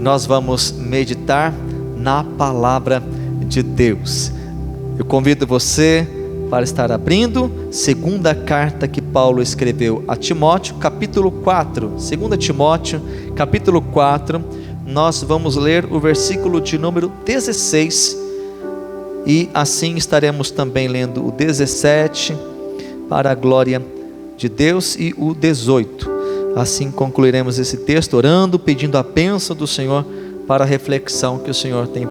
nós vamos meditar na palavra de Deus. Eu convido você para estar abrindo segunda carta que Paulo escreveu a Timóteo, capítulo 4. 2 Timóteo, capítulo 4, nós vamos ler o versículo de número 16, e assim estaremos também lendo o 17, para a glória de Deus, e o 18. Assim concluiremos esse texto, orando, pedindo a bênção do Senhor para a reflexão que o Senhor tem.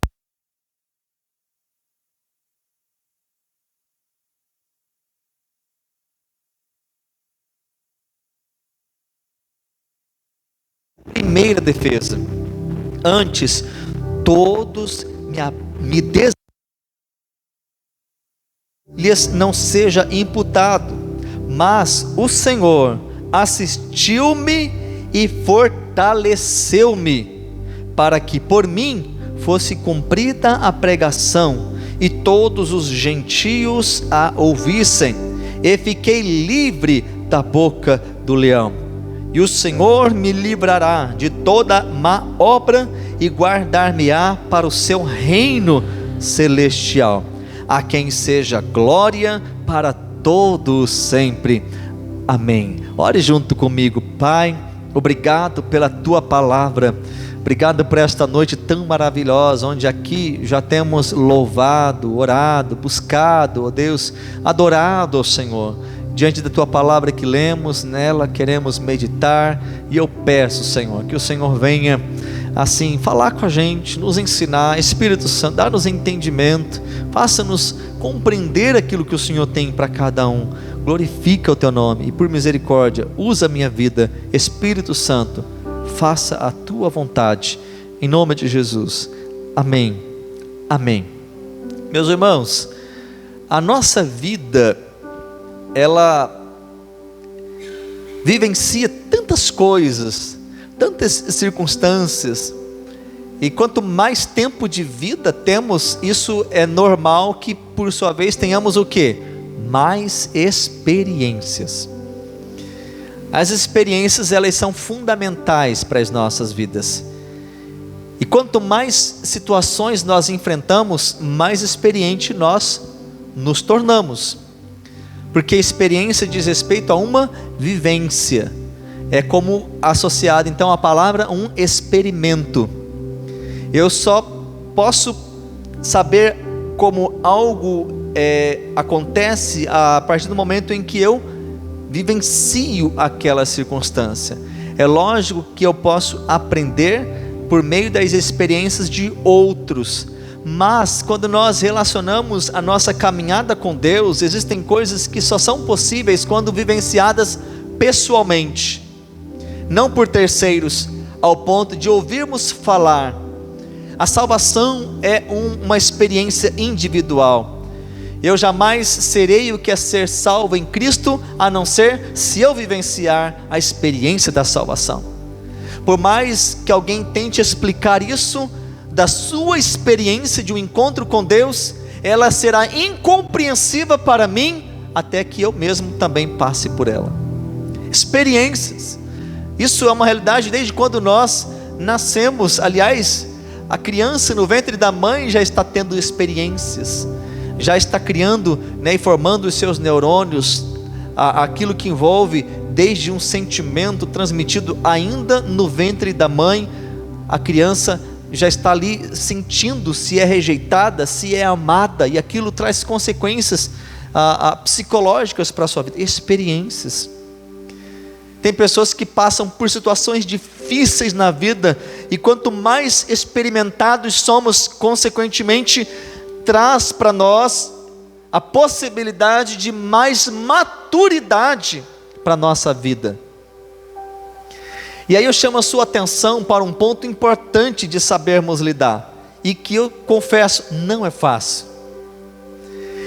Primeira defesa: antes todos lhes não seja imputado, mas o Senhor assistiu-me e fortaleceu-me, para que por mim fosse cumprida a pregação, e todos os gentios a ouvissem, e fiquei livre da boca do leão. E o Senhor me livrará de toda má obra, e guardar-me-á para o seu reino celestial, a quem seja glória para todos sempre. Amém. Ore junto comigo. Pai, obrigado pela tua palavra, obrigado por esta noite tão maravilhosa, onde aqui já temos louvado, orado, buscado, ó Deus, adorado ao Senhor. Diante da tua palavra que lemos, nela queremos meditar, e eu peço, Senhor, que o Senhor venha assim falar com a gente, nos ensinar. Espírito Santo, dá-nos entendimento, faça-nos compreender aquilo que o Senhor tem para cada um. Glorifica o teu nome, e por misericórdia usa a minha vida. Espírito Santo, faça a tua vontade, em nome de Jesus. Amém. Amém. Meus irmãos, a nossa vida, ela vivencia tantas coisas, tantas circunstâncias, e quanto mais tempo de vida temos, isso é normal que por sua vez tenhamos o quê? Mais experiências. As experiências, elas são fundamentais para as nossas vidas, e quanto mais situações nós enfrentamos, mais experiente nós nos tornamos, porque experiência diz respeito a uma vivência, é como associado então a palavra um experimento. Eu só posso saber como algo acontece a partir do momento em que eu vivencio aquela circunstância. É lógico que eu posso aprender por meio das experiências de outros, mas quando nós relacionamos a nossa caminhada com Deus, existem coisas que só são possíveis quando vivenciadas pessoalmente, não por terceiros, ao ponto de ouvirmos falar. A salvação é uma experiência individual. Eu jamais serei o que é ser salvo em Cristo, a não ser se eu vivenciar a experiência da salvação. Por mais que alguém tente explicar isso da sua experiência de um encontro com Deus, ela será incompreensível para mim, até que eu mesmo também passe por ela. Experiências, isso é uma realidade desde quando nós nascemos. Aliás, a criança no ventre da mãe já está tendo experiências, já está criando, e formando os seus neurônios, aquilo que envolve desde um sentimento transmitido ainda no ventre da mãe. A criança já está ali sentindo se é rejeitada, se é amada, e aquilo traz consequências psicológicas para a sua vida. Experiências. Tem pessoas que passam por situações difíceis na vida, e quanto mais experimentados somos, consequentemente traz para nós a possibilidade de mais maturidade para a nossa vida. E aí eu chamo a sua atenção para um ponto importante de sabermos lidar, e que eu confesso, não é fácil.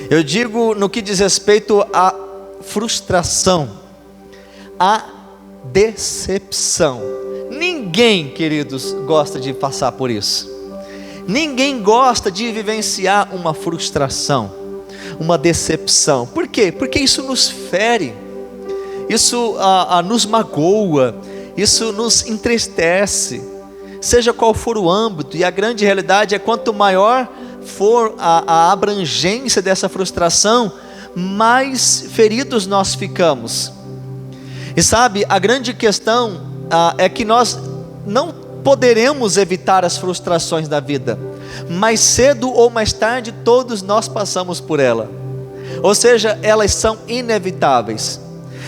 Eu digo no que diz respeito à frustração, à decepção. Ninguém, queridos, gosta de passar por isso. Ninguém gosta de vivenciar uma frustração, uma decepção. Por quê? Porque isso nos fere, isso nos magoa, isso nos entristece. seja qual for o âmbito, e a grande realidade é quanto maior for a abrangência dessa frustração, mais feridos nós ficamos. E sabe, a grande questão é que nós não poderemos evitar as frustrações da vida, mais cedo ou mais tarde todos nós passamos por ela, ou seja, elas são inevitáveis.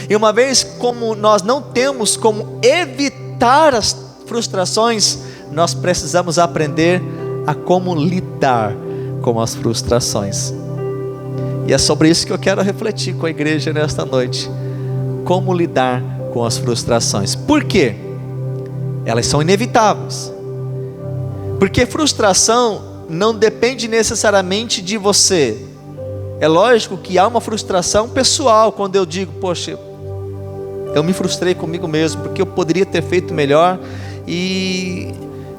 E uma vez como nós não temos como evitar as frustrações, nós precisamos aprender a como lidar com as frustrações. E é sobre isso que eu quero refletir com a igreja nesta noite. Como lidar com as frustrações. Por quê? Elas são inevitáveis. Porque frustração não depende necessariamente de você. É lógico que há uma frustração pessoal quando eu digo, poxa, eu me frustrei comigo mesmo, porque eu poderia ter feito melhor e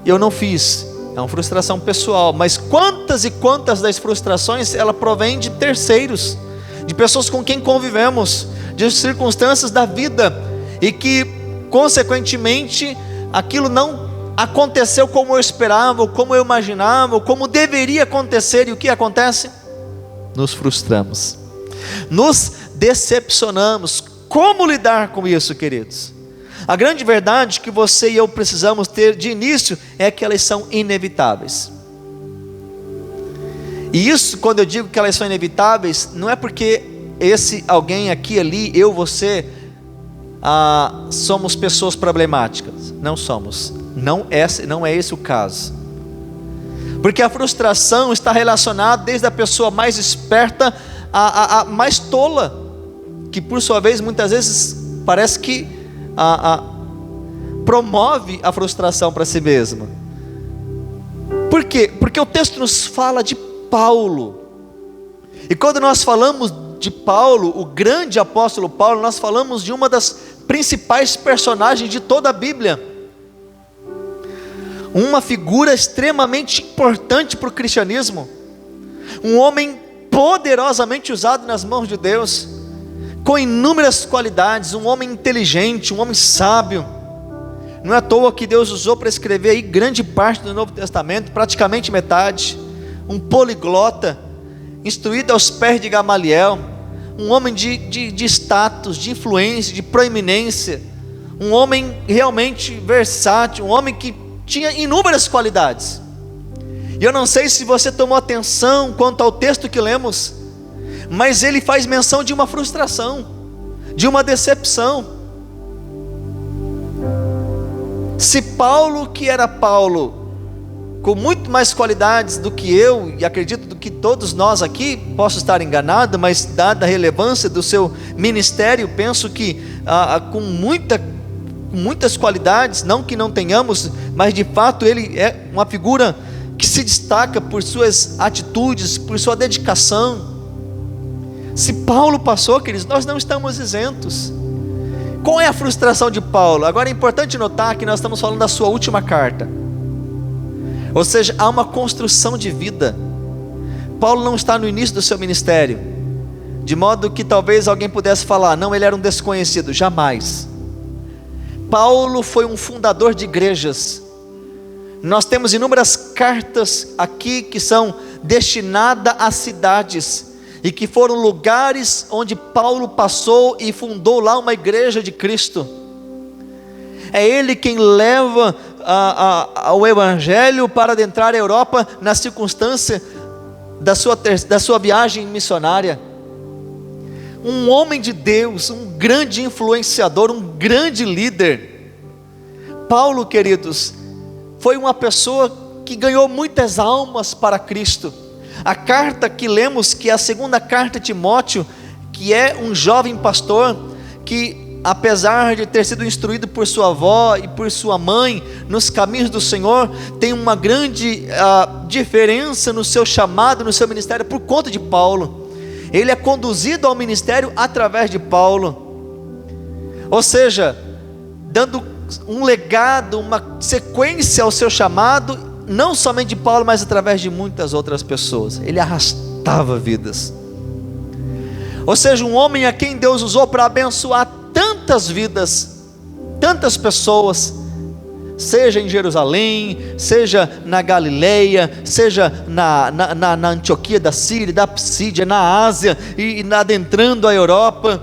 eu não fiz. É uma frustração pessoal. Mas quantas e quantas das frustrações ela provém de terceiros, de pessoas com quem convivemos, de circunstâncias da vida, e que consequentemente aquilo não aconteceu como eu esperava, ou como eu imaginava, ou como deveria acontecer. E o que acontece? Nos frustramos, nos decepcionamos. Como lidar com isso, queridos? A grande verdade que você e eu precisamos ter de início é que elas são inevitáveis. E isso, quando eu digo que elas são inevitáveis, não é porque esse alguém aqui, ali, eu, você, somos pessoas problemáticas. Não somos. Não é esse o caso. Porque a frustração está relacionada desde a pessoa mais esperta a mais tola, que por sua vez muitas vezes parece que promove a frustração para si mesma. Por quê? Porque o texto nos fala de Paulo. E quando nós falamos de Paulo, o grande apóstolo Paulo, nós falamos de uma das principais personagens de toda a Bíblia. Uma figura extremamente importante para o cristianismo. Um homem poderosamente usado nas mãos de Deus, com inúmeras qualidades, um homem inteligente, um homem sábio. Não é à toa que Deus usou para escrever aí grande parte do Novo Testamento, praticamente metade. Um poliglota, instruído aos pés de Gamaliel, um homem de status, de influência, de proeminência, um homem realmente versátil, um homem que tinha inúmeras qualidades. E eu não sei se você tomou atenção quanto ao texto que lemos, mas ele faz menção de uma frustração, de uma decepção. Se Paulo, que era Paulo, com muito mais qualidades do que eu, e acredito do que todos nós aqui, posso estar enganado, mas dada a relevância do seu ministério, penso que com muitas qualidades, não que não tenhamos, mas de fato ele é uma figura que se destaca por suas atitudes, por sua dedicação. Se Paulo passou, queridos, nós não estamos isentos. Qual é a frustração de Paulo? Agora é importante notar que nós estamos falando da sua última carta, ou seja, há uma construção de vida. Paulo não está no início do seu ministério, de modo que talvez alguém pudesse falar, não, ele era um desconhecido. Jamais. Paulo foi um fundador de igrejas. Nós temos inúmeras cartas aqui que são destinadas a cidades, e que foram lugares onde Paulo passou e fundou lá uma igreja de Cristo. É ele quem leva o evangelho para adentrar a Europa na circunstância da sua viagem missionária. Um homem de Deus, um grande influenciador, um grande líder. Paulo, queridos, foi uma pessoa que ganhou muitas almas para Cristo. A carta que lemos, que é a segunda carta a Timóteo, que é um jovem pastor, que apesar de ter sido instruído por sua avó e por sua mãe nos caminhos do Senhor, tem uma grande diferença no seu chamado, no seu ministério, por conta de Paulo. Ele é conduzido ao ministério através de Paulo, ou seja, dando um legado, uma sequência ao seu chamado, não somente de Paulo, mas através de muitas outras pessoas. Ele arrastava vidas, ou seja, um homem a quem Deus usou para abençoar tantas vidas, tantas pessoas, seja em Jerusalém, seja na Galileia, seja na Antioquia da Síria, da Psídia, na Ásia e adentrando a Europa.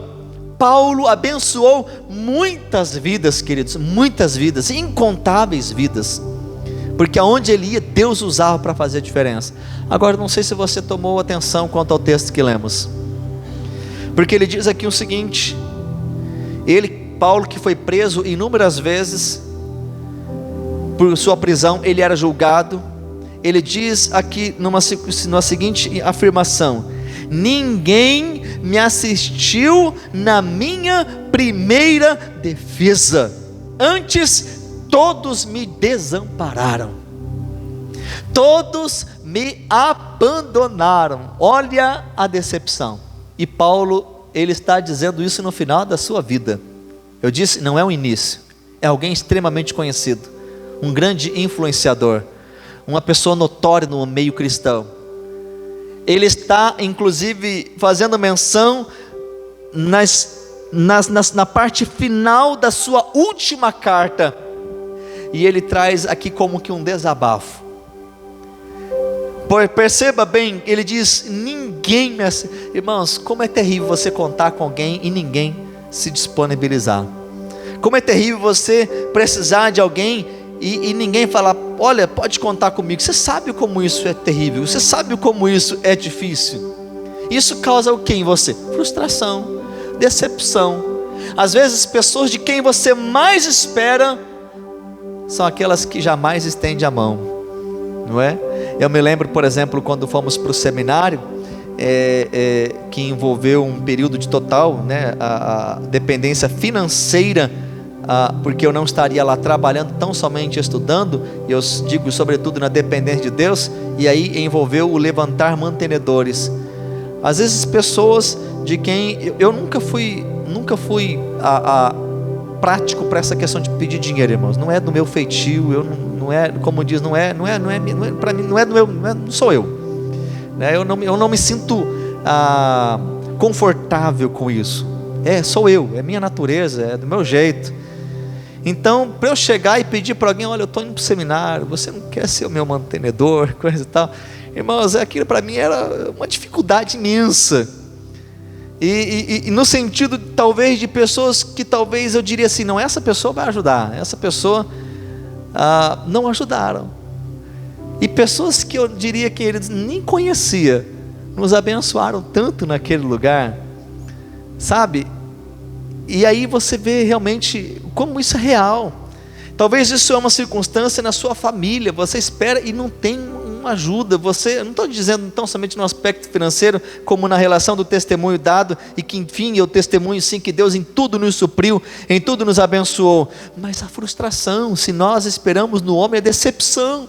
Paulo abençoou muitas vidas, queridos, muitas vidas, incontáveis vidas, porque aonde ele ia, Deus usava para fazer a diferença. Agora, não sei se você tomou atenção quanto ao texto que lemos, porque ele diz aqui o seguinte: Paulo, que foi preso inúmeras vezes, por sua prisão, ele era julgado. Ele diz aqui numa seguinte afirmação: ninguém me assistiu na minha primeira defesa, antes todos me desampararam, todos me abandonaram. Olha a decepção. E Paulo, ele está dizendo isso no final da sua vida. Eu disse, não é o início, é alguém extremamente conhecido, um grande influenciador, uma pessoa notória no meio cristão. Ele está inclusive fazendo menção na parte final da sua última carta, e ele traz aqui como que um desabafo. Perceba bem, ele diz: ninguém me assiste. Irmãos, como é terrível você contar com alguém e ninguém se disponibilizar. Como é terrível você precisar de alguém e ninguém falar: olha, pode contar comigo. Você sabe como isso é terrível, você sabe como isso é difícil. Isso causa o que em você? Frustração, decepção. Às vezes pessoas de quem você mais espera são aquelas que jamais estendem a mão, não é? Eu me lembro, por exemplo, quando fomos para o seminário, que envolveu um período de total, a dependência financeira, porque eu não estaria lá trabalhando, tão somente estudando, e eu digo sobretudo na dependência de Deus, e aí envolveu o levantar mantenedores. Às vezes pessoas de quem eu nunca fui prático para essa questão de pedir dinheiro, irmãos. Não é do meu feitio, não é, como diz, para mim não sou eu, né? Eu não me sinto confortável com isso. Sou eu, é minha natureza, é do meu jeito. Então, para eu chegar e pedir para alguém: olha, eu estou indo para o seminário, você não quer ser o meu mantenedor, coisa e tal, irmãos, aquilo para mim era uma dificuldade imensa. E no sentido talvez de pessoas que talvez eu diria assim: não, essa pessoa vai ajudar, essa pessoa não ajudaram. E pessoas que eu diria que eles nem conhecia, nos abençoaram tanto naquele lugar, sabe? E aí você vê realmente como isso é real. Talvez isso é uma circunstância na sua família, você espera e não tem uma ajuda. Eu não estou dizendo tão somente no aspecto financeiro, como na relação do testemunho dado, e que enfim, eu testemunho sim que Deus em tudo nos supriu, em tudo nos abençoou. Mas a frustração, se nós esperamos no homem, é decepção.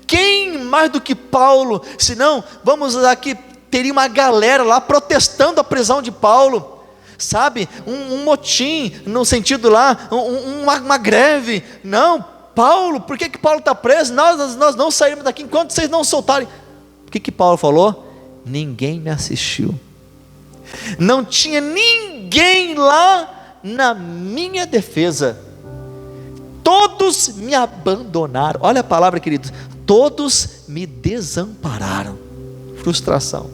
Quem mais do que Paulo, se não, vamos aqui, teria uma galera lá protestando a prisão de Paulo, sabe, um motim, no sentido lá, uma greve. Não, Paulo, por que Paulo está preso? Nós não saímos daqui enquanto vocês não soltarem. O que Paulo falou? Ninguém me assistiu, não tinha ninguém lá na minha defesa, todos me abandonaram. Olha a palavra, queridos, todos me desampararam. Frustração.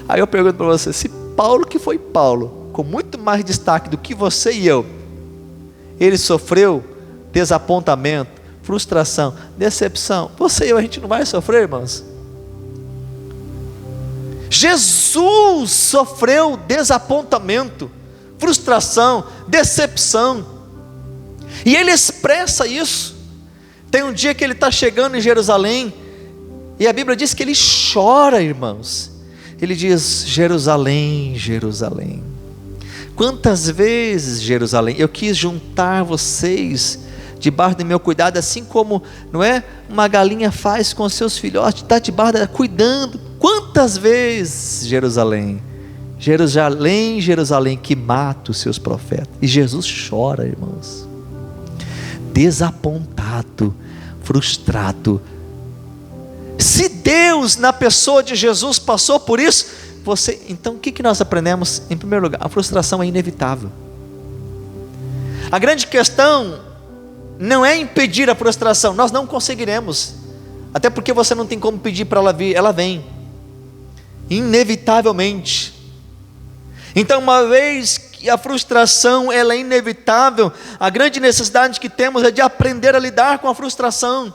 Aí eu pergunto para você: se Paulo, que foi Paulo, com muito mais destaque do que você e eu, ele sofreu desapontamento, frustração, decepção, você e eu, a gente não vai sofrer, irmãos? Jesus sofreu desapontamento, frustração, decepção, e ele expressa isso. Tem um dia que ele está chegando em Jerusalém, e a Bíblia diz que ele chora, irmãos. Ele diz: Jerusalém, Jerusalém, quantas vezes, Jerusalém, eu quis juntar vocês debaixo do meu cuidado, assim como, não é, uma galinha faz com os seus filhotes, está debaixo dela, cuidando. Quantas vezes, Jerusalém, Jerusalém, Jerusalém, que mata os seus profetas. E Jesus chora, irmãos, desapontado, frustrado. Se Deus, na pessoa de Jesus, passou por isso, então o que nós aprendemos? Em primeiro lugar, a frustração é inevitável. A grande questão não é impedir a frustração, nós não conseguiremos, até porque você não tem como pedir para ela vir, ela vem, inevitavelmente. Então, uma vez que a frustração ela é inevitável, a grande necessidade que temos é de aprender a lidar com a frustração.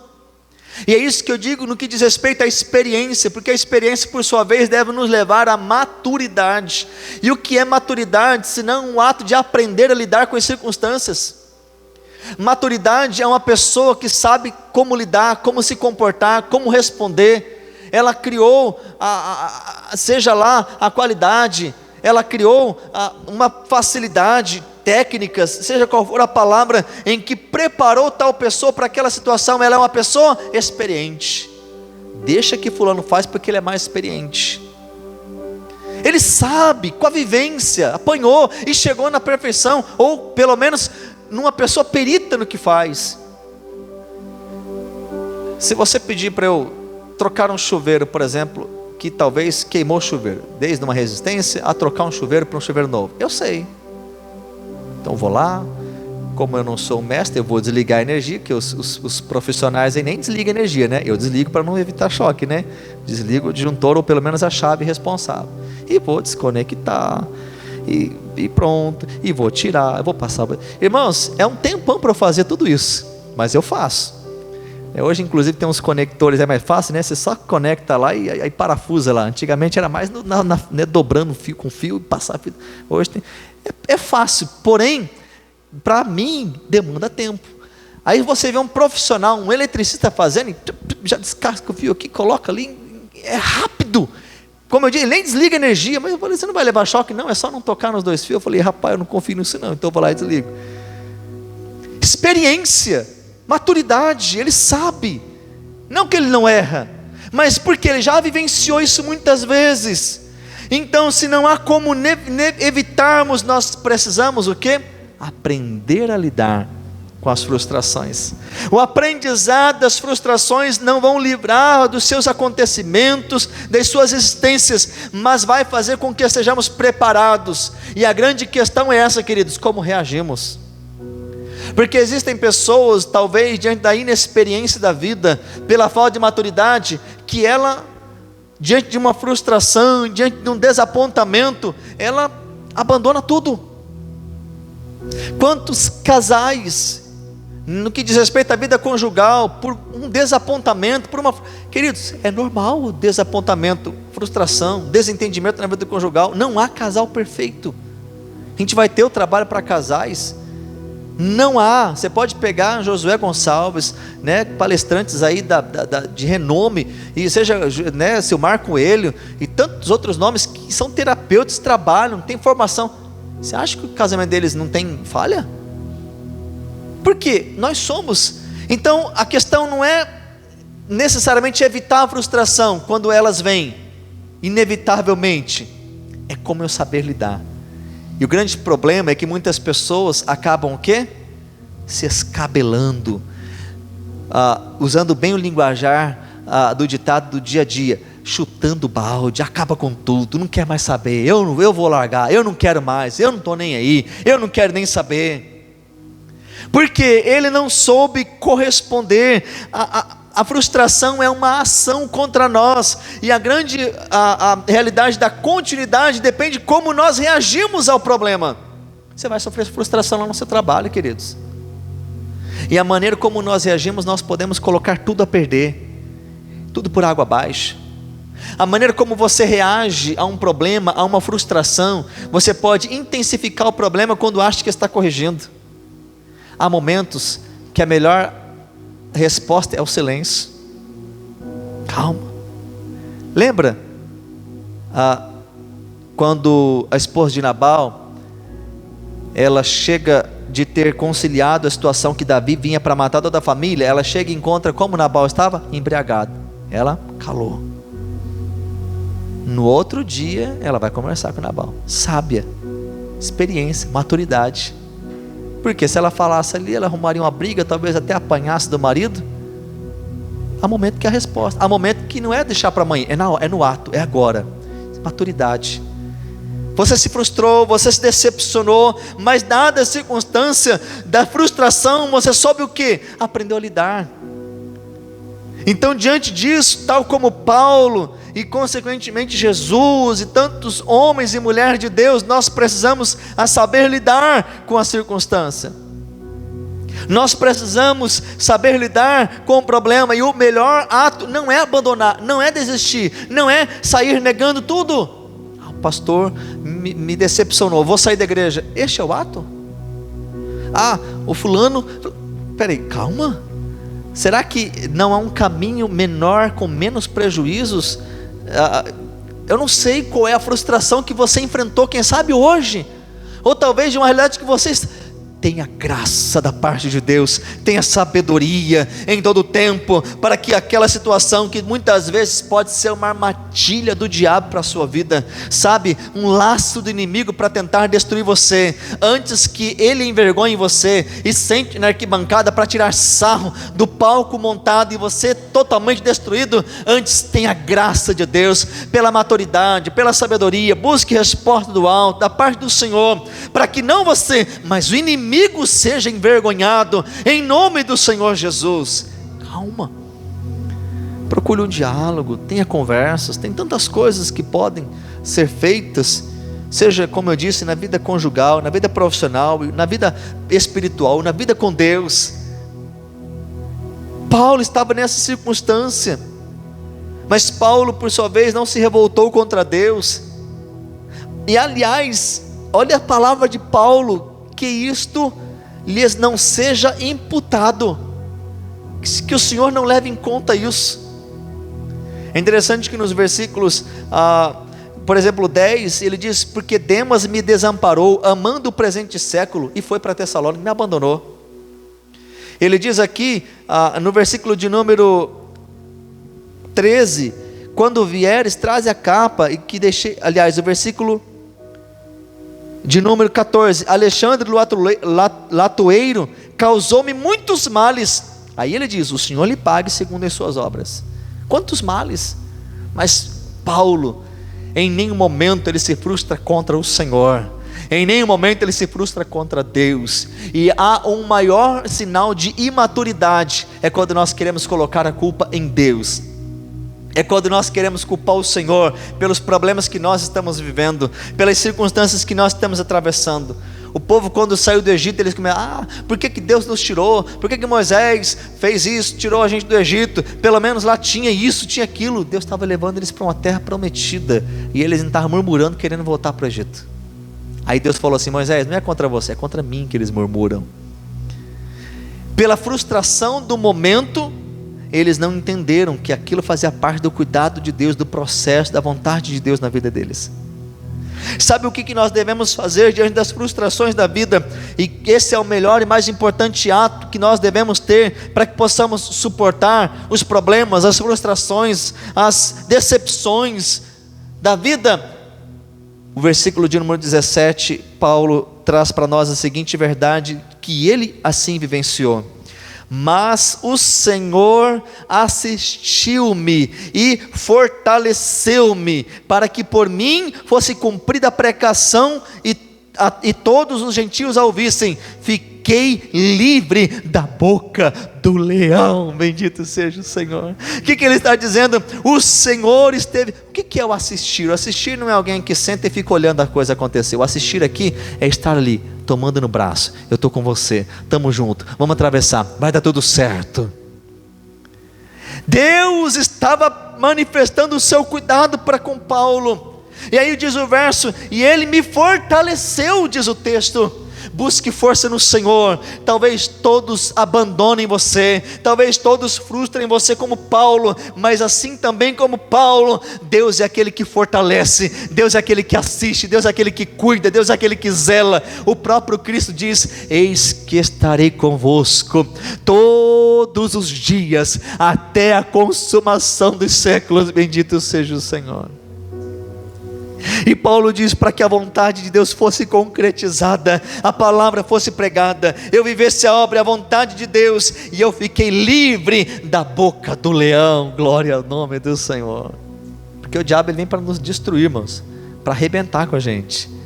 E é isso que eu digo no que diz respeito à experiência, porque a experiência, por sua vez, deve nos levar à maturidade. E o que é maturidade, senão um ato de aprender a lidar com as circunstâncias? Maturidade é uma pessoa que sabe como lidar, como se comportar, como responder. Ela criou, seja lá a qualidade, ela criou uma facilidade, técnicas, seja qual for a palavra, em que preparou tal pessoa para aquela situação. Ela é uma pessoa experiente. Deixa que fulano faz porque ele é mais experiente. Ele sabe, com a vivência, apanhou e chegou na perfeição, ou pelo menos numa pessoa perita no que faz. Se você pedir para eu trocar um chuveiro, por exemplo, que talvez queimou o chuveiro, desde uma resistência a trocar um chuveiro para um chuveiro novo, eu sei. Então vou lá, como eu não sou um mestre, eu vou desligar a energia, que os profissionais aí nem desligam a energia, né? Eu desligo para não evitar choque, né? Desligo o disjuntor, ou pelo menos a chave responsável, e vou desconectar, e pronto, e vou tirar, eu vou passar. Irmãos, é um tempão para eu fazer tudo isso, mas eu faço. Hoje inclusive tem uns conectores, é mais fácil, né? Você só conecta lá e aí parafusa lá. Antigamente era mais né, dobrando fio com fio e passar fio. Hoje é fácil, porém para mim demanda tempo. Aí você vê um profissional, um eletricista fazendo, já descasca o fio aqui, coloca ali, é rápido. Como eu disse, ele nem desliga a energia, mas eu falei, você não vai levar choque? Não, é só não tocar nos dois fios. Eu falei, rapaz, eu não confio nisso não, então eu vou lá e desligo. Experiência, maturidade, ele sabe, não que ele não erra, mas porque ele já vivenciou isso muitas vezes. Então, se não há como evitarmos, nós precisamos o quê? Aprender a lidar com as frustrações. O aprendizado das frustrações não vão livrar dos seus acontecimentos, das suas existências, mas vai fazer com que sejamos preparados. E a grande questão é essa, queridos, como reagimos? Porque existem pessoas, talvez diante da inexperiência da vida, pela falta de maturidade, que ela, diante de uma frustração, diante de um desapontamento, ela abandona tudo. Quantos casais, no que diz respeito à vida conjugal, por um desapontamento, queridos, é normal o desapontamento, frustração, desentendimento na vida conjugal. Não há casal perfeito. A gente vai ter o trabalho para casais. Não há. Você pode pegar Josué Gonçalves, né, palestrantes aí de renome, e seja, né, Silmar Coelho e tantos outros nomes que são terapeutas, trabalham, têm formação. Você acha que o casamento deles não tem falha? Por quê? Nós somos. Então a questão não é necessariamente evitar a frustração quando elas vêm, inevitavelmente, é como eu saber lidar. E o grande problema é que muitas pessoas acabam o quê? Se escabelando, usando bem o linguajar do ditado do dia a dia, chutando balde, acaba com tudo, não quer mais saber, eu vou largar, eu não quero mais, eu não estou nem aí, eu não quero nem saber, porque ele não soube corresponder. A frustração é uma ação contra nós, e a realidade da continuidade depende de como nós reagimos ao problema. Você vai sofrer frustração lá no seu trabalho, queridos, e a maneira como nós reagimos, nós podemos colocar tudo a perder, tudo por água abaixo. A maneira como você reage a um problema, a uma frustração, você pode intensificar o problema quando acha que está corrigindo. Há momentos que a melhor resposta é o silêncio. Calma. Lembra quando a esposa de Nabal, ela chega de ter conciliado a situação que Davi vinha para matar toda a família, ela chega e encontra como Nabal estava? Embriagado. Ela calou. No outro dia ela vai conversar com Nabal. Sábia, experiência, maturidade. Porque se ela falasse ali, ela arrumaria uma briga, talvez até apanhasse do marido. Há momento que a resposta, há momento que não é deixar para amanhã, é no ato, é agora. Maturidade. você se frustrou, você se decepcionou, mas dada a circunstância da frustração, você soube o que? Aprendeu a lidar. Então, diante disso, tal como Paulo e consequentemente Jesus e tantos homens e mulheres de Deus, nós precisamos saber lidar com a circunstância. Nós precisamos saber lidar com o problema, e o melhor ato não é abandonar, não é desistir, não é sair negando tudo. O pastor me decepcionou, vou sair da igreja. Este é o ato? O fulano, peraí, calma. Será que não há um caminho menor, com menos prejuízos? Eu não sei qual é a frustração que você enfrentou, quem sabe hoje, ou talvez de uma realidade que vocês tenha graça da parte de Deus, tenha sabedoria em todo o tempo, para que aquela situação que muitas vezes pode ser uma armadilha do diabo para a sua vida, sabe, um laço do inimigo para tentar destruir você, antes que ele envergonhe você e sente na arquibancada para tirar sarro do palco montado e você totalmente destruído, antes tenha a graça de Deus, pela maturidade, pela sabedoria, busque resposta do alto, da parte do Senhor, para que não você, mas o inimigo seja envergonhado, em nome do Senhor Jesus. Calma, procure um diálogo, tenha conversas, tem tantas coisas que podem ser feitas, seja como eu disse, na vida conjugal, na vida profissional, na vida espiritual, na vida com Deus. Paulo estava nessa circunstância, mas Paulo por sua vez não se revoltou contra Deus, e aliás, olha a palavra de Paulo, que isto lhes não seja imputado, que o Senhor não leve em conta isso. É interessante que nos versículos, por exemplo 10, ele diz, porque Demas me desamparou, amando o presente século, e foi para Tessalônica, me abandonou. Ele diz aqui, no versículo de número 13, quando vieres, traze a capa, e que deixei, aliás, o versículo de número 14, Alexandre Latoeiro causou-me muitos males. Aí ele diz, o Senhor lhe pague segundo as suas obras. Quantos males? Mas Paulo, em nenhum momento ele se frustra contra o Senhor, em nenhum momento ele se frustra contra Deus. E há um maior sinal de imaturidade, é quando nós queremos colocar a culpa em Deus, é quando nós queremos culpar o Senhor pelos problemas que nós estamos vivendo, pelas circunstâncias que nós estamos atravessando. O povo, quando saiu do Egito, eles começaram, por que Deus nos tirou? Por que Moisés fez isso, tirou a gente do Egito? Pelo menos lá tinha isso, tinha aquilo. Deus estava levando eles para uma terra prometida, e eles estavam murmurando, querendo voltar para o Egito. Aí Deus falou assim, Moisés, não é contra você, é contra mim que eles murmuram. Pela frustração do momento, eles não entenderam que aquilo fazia parte do cuidado de Deus, do processo, da vontade de Deus na vida deles. Sabe o que nós devemos fazer diante das frustrações da vida? E esse é o melhor e mais importante ato que nós devemos ter, para que possamos suportar os problemas, as frustrações, as decepções da vida. O versículo de número 17, Paulo traz para nós a seguinte verdade, que ele assim vivenciou: mas o Senhor assistiu-me e fortaleceu-me, para que por mim fosse cumprida a pregação e todos os gentios a ouvissem. Fiquei livre da boca do leão, bendito seja o Senhor. O que ele está dizendo? O Senhor esteve. O que é o assistir? O assistir não é alguém que senta e fica olhando a coisa acontecer. O assistir aqui é estar ali, tomando no braço. Eu estou com você, estamos juntos, vamos atravessar, vai dar tudo certo. Deus estava manifestando o seu cuidado para com Paulo. E aí diz o verso, e ele me fortaleceu, diz o texto. Busque força no Senhor. Talvez todos abandonem você, talvez todos frustrem você como Paulo, mas assim também como Paulo, Deus é aquele que fortalece, Deus é aquele que assiste, Deus é aquele que cuida, Deus é aquele que zela. O próprio Cristo diz, eis que estarei convosco todos os dias, até a consumação dos séculos, bendito seja o Senhor. E Paulo diz, para que a vontade de Deus fosse concretizada, a palavra fosse pregada, eu vivesse a obra e a vontade de Deus, e eu fiquei livre da boca do leão. Glória ao nome do Senhor. Porque o diabo ele vem para nos destruir, irmãos, para arrebentar com a gente.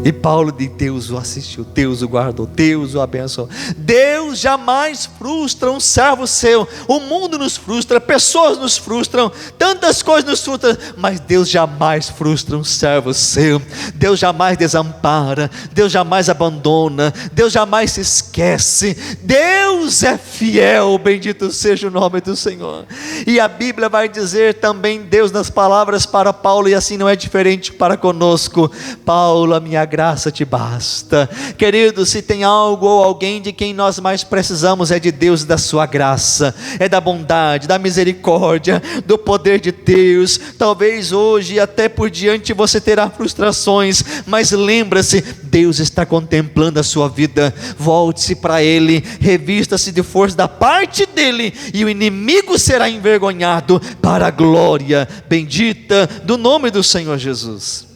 E Paulo diz: Deus o assistiu, Deus o guardou, Deus o abençoou. Deus jamais frustra um servo seu. O mundo nos frustra, pessoas nos frustram, tantas coisas nos frustram, mas Deus jamais frustra um servo seu. Deus jamais desampara, Deus jamais abandona, Deus jamais se esquece. Deus é fiel, bendito seja o nome do Senhor. E a Bíblia vai dizer também, Deus nas palavras para Paulo, e assim não é diferente para conosco: Paulo, a minha graça te basta. Querido, se tem algo ou alguém de quem nós mais precisamos, é de Deus e da sua graça, é da bondade, da misericórdia, do poder de Deus. Talvez hoje e até por diante você terá frustrações, mas lembra-se, Deus está contemplando a sua vida. Volte-se para Ele, revista-se de força da parte dEle, e o inimigo será envergonhado para a glória bendita do nome do Senhor Jesus.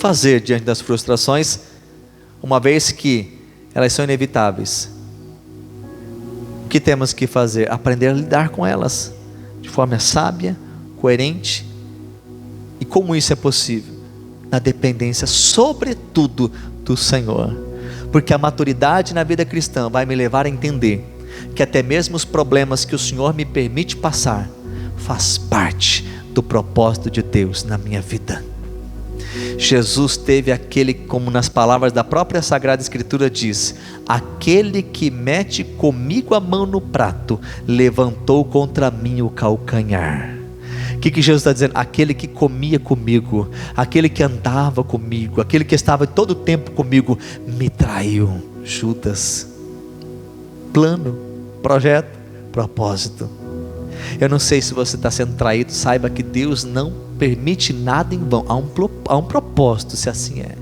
Fazer diante das frustrações, uma vez que elas são inevitáveis? O que temos que fazer? Aprender a lidar com elas de forma sábia, coerente. E como isso é possível? Na dependência sobretudo do Senhor, porque a maturidade na vida cristã vai me levar a entender que até mesmo os problemas que o Senhor me permite passar faz parte do propósito de Deus na minha vida. Jesus teve aquele, como nas palavras da própria Sagrada Escritura diz: aquele que mete comigo a mão no prato, levantou contra mim o calcanhar. O que Jesus está dizendo? Aquele que comia comigo, aquele que andava comigo, aquele que estava todo o tempo comigo, me traiu. Judas. Plano, projeto, propósito. Eu não sei se você está sendo traído, saiba que Deus não permite nada em vão. Há um propósito, se assim é.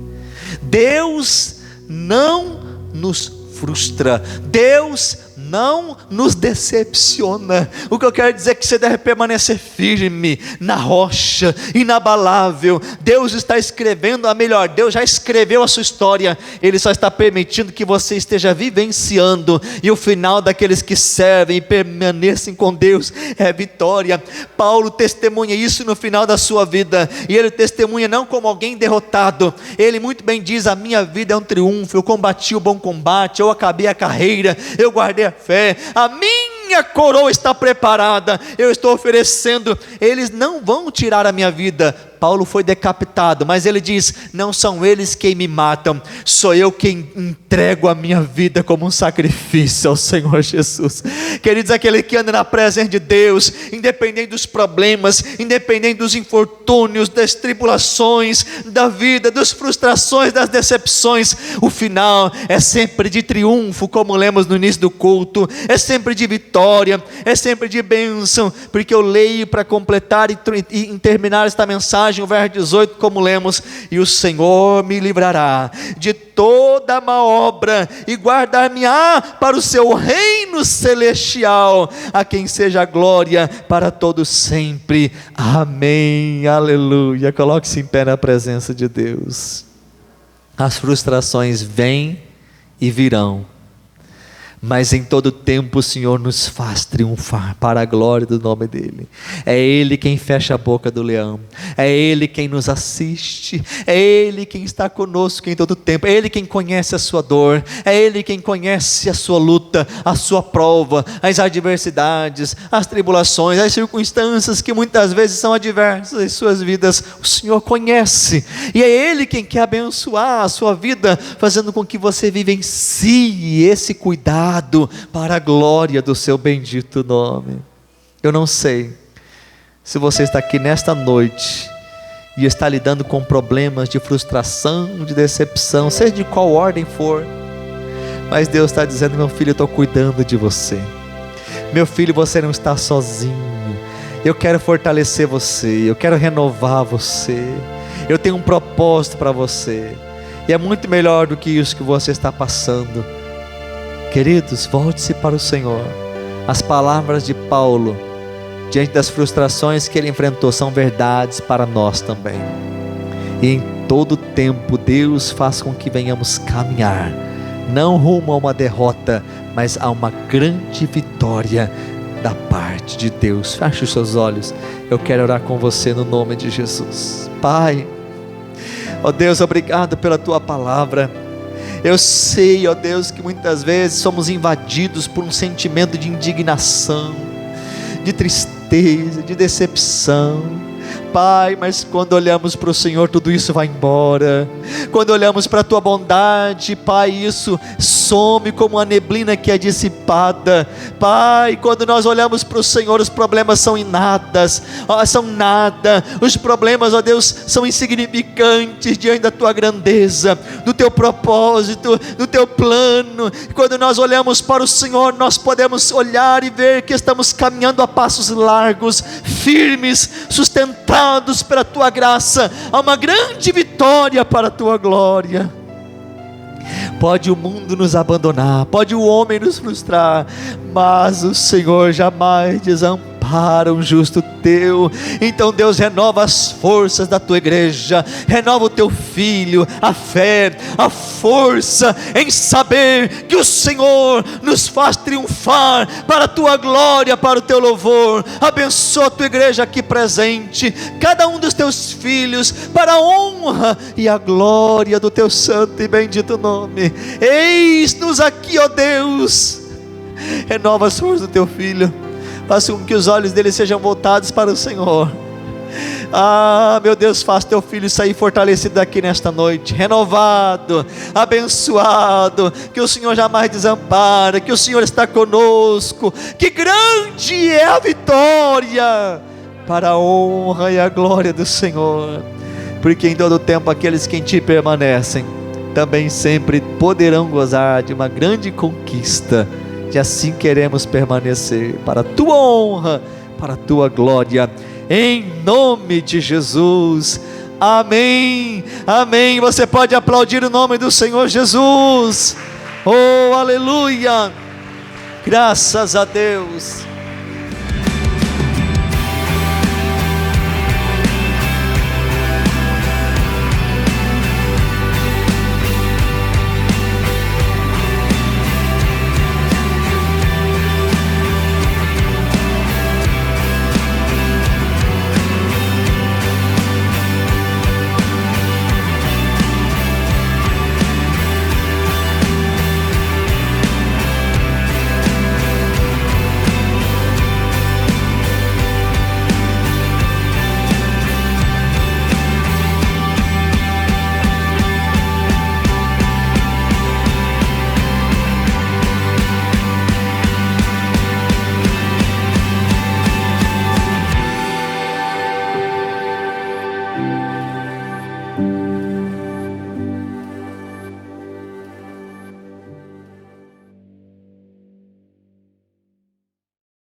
Deus não nos frustra, Deus não nos decepciona. O que eu quero dizer é que você deve permanecer firme na rocha, inabalável. Deus está escrevendo a melhor, Deus já escreveu a sua história, Ele só está permitindo que você esteja vivenciando, e o final daqueles que servem e permanecem com Deus é vitória. Paulo testemunha isso no final da sua vida, e ele testemunha não como alguém derrotado. Ele muito bem diz: a minha vida é um triunfo, eu combati o bom combate, eu acabei a carreira, eu guardei a fé, a minha coroa está preparada, eu estou oferecendo. Eles não vão tirar a minha vida. Paulo foi decapitado, mas ele diz: não são eles quem me matam, sou eu quem entrego a minha vida como um sacrifício ao Senhor Jesus. Queridos, aquele que anda na presença de Deus, independente dos problemas, independente dos infortúnios, das tribulações da vida, das frustrações, das decepções, o final é sempre de triunfo, como lemos no início do culto, é sempre de vitória, é sempre de bênção, porque eu leio para completar e terminar esta mensagem, o verso 18, como lemos: e o Senhor me livrará de toda má obra e guardar-me-á para o seu reino celestial, a quem seja a glória para todos sempre. Amém, aleluia. Coloque-se em pé na presença de Deus. As frustrações vêm e virão, mas em todo tempo o Senhor nos faz triunfar para a glória do nome dEle. É Ele quem fecha a boca do leão, é Ele quem nos assiste, é Ele quem está conosco em todo tempo, é Ele quem conhece a sua dor, é Ele quem conhece a sua luta, a sua prova, as adversidades, as tribulações, as circunstâncias que muitas vezes são adversas em suas vidas. O Senhor conhece, e é Ele quem quer abençoar a sua vida, fazendo com que você vivencie esse cuidado para a glória do seu bendito nome. Eu não sei se você está aqui nesta noite e está lidando com problemas de frustração, de decepção, seja de qual ordem for, mas Deus está dizendo: meu filho, eu estou cuidando de você. Meu filho, você não está sozinho. Eu quero fortalecer você, eu quero renovar você, eu tenho um propósito para você, e é muito melhor do que isso que você está passando. Queridos, volte-se para o Senhor. As palavras de Paulo, diante das frustrações que ele enfrentou, são verdades para nós também. E em todo tempo Deus faz com que venhamos caminhar, não rumo a uma derrota, mas a uma grande vitória da parte de Deus. Feche os seus olhos, eu quero orar com você no nome de Jesus. Pai, ó Deus, obrigado pela tua palavra. Eu sei, ó Deus, que muitas vezes somos invadidos por um sentimento de indignação, de tristeza, de decepção, Pai, mas quando olhamos para o Senhor, tudo isso vai embora. Quando olhamos para a tua bondade, Pai, isso some como uma neblina que é dissipada. Pai, quando nós olhamos para o Senhor, os problemas são são nada. Os problemas, ó Deus, são insignificantes diante da tua grandeza, do teu propósito, do teu plano. Quando nós olhamos para o Senhor, nós podemos olhar e ver que estamos caminhando a passos largos, firmes, sustentados pela tua graça, a uma grande vitória para a tua glória. Pode o mundo nos abandonar, pode o homem nos frustrar, mas o Senhor jamais desampara um justo teu. Então Deus, renova as forças da tua igreja, renova o teu filho, a fé, a força em saber que o Senhor nos faz triunfar para a tua glória, para o teu louvor. Abençoa a tua igreja aqui presente, cada um dos teus filhos, para a honra e a glória do teu santo e bendito nome. Eis-nos aqui, ó Deus, renova as forças do teu filho, faça com que os olhos dele sejam voltados para o Senhor. Meu Deus, faz teu filho sair fortalecido daqui nesta noite, renovado, abençoado, que o Senhor jamais desampara, que o Senhor está conosco, que grande é a vitória, para a honra e a glória do Senhor, porque em todo tempo aqueles que em ti permanecem, também sempre poderão gozar de uma grande conquista. E assim queremos permanecer, para a tua honra, para a tua glória, em nome de Jesus, amém, amém. Você pode aplaudir o nome do Senhor Jesus, oh aleluia, graças a Deus.